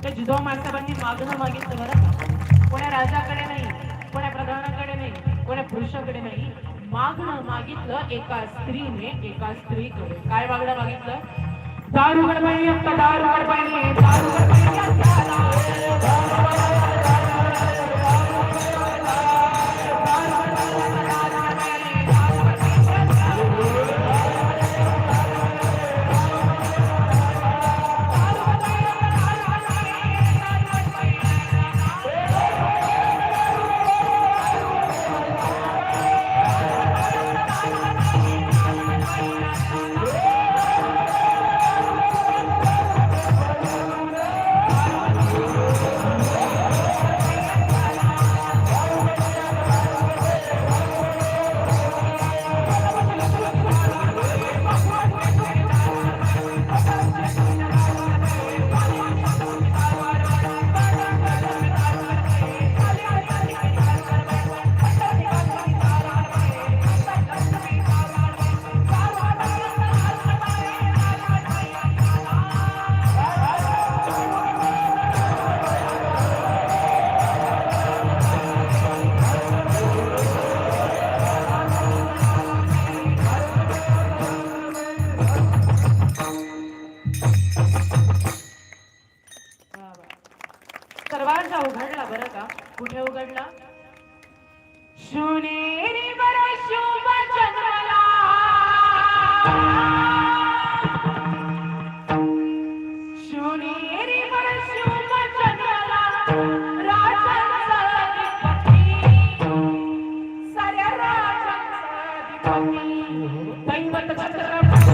त्या जिजाऊ माणसाबांनी मागणं मागितलं बरं, कोण्या राजाकडे नाही, कोण्या प्रधानाकडे नाही, कोण्या पुरुषाकडे नाही, मागणं मागितलं एका स्त्रीने एका स्त्रीकडे. काय मागणं मागितलं? दारुगड बाई आता दारुगड बाई दारुगड बाई दरवाजा उघडला बरं का. कुठे उघडला? शिवनेरी वर शुभ जन्मला, शिवनेरी वर शुभ जन्मला, राजांचा अधिपती, साऱ्या राजांचा अधिपती, दैवत छत्रपती.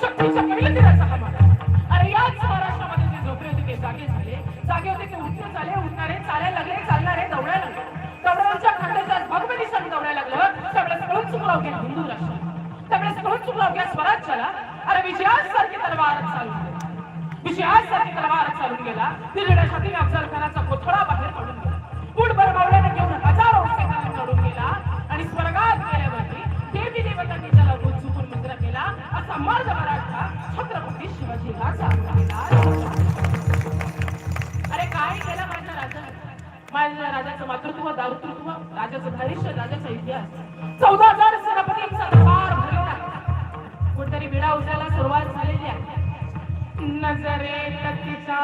शक्तीच्या पहिल्या दिराचा हा महाराज. अरे याच महाराष्ट्रामध्ये जे झोपले होते ते जागे झाले, जागे होते ते उठले झाले, उठणारे चालायला लागले, चालणारे दौडायला लागले, दौडांच्या खंडाच्या भगवती सण दौडायला लागलं. त्यावेळेस कळून चुकला अवघ्या हिंदू राष्ट्र, त्यावेळेस कळून चुकला अवघ्या स्वराज्याला. अरे विजयासारखी तलवार चालून गेला, विजयासारखी तलवार चालून गेला. दिलेल्या छातीने अफजल खानाचा कोथळा बाहेर पडून गेला, बुडभर मावळ्याने घेऊन हजारो सेनाला लढून गेला आणि स्वर्गात गेल्यावरती देवी देवतांनी त्याला चुकून मुद्रा केला. असा मर्द मराठा छत्रपती शिवाजी राजा केला. अरे काय केलं माझ्या राजाने? माझ्या राजाचं मातृत्व, दातृत्व, राजाचं धैर्य, राजाचा इतिहास. 14,000 सेनापतींचा दरबार भरलेला आहे. कुठेतरी विडा उचलायला सुरुवात झालेली आहे. नजरेत तिचा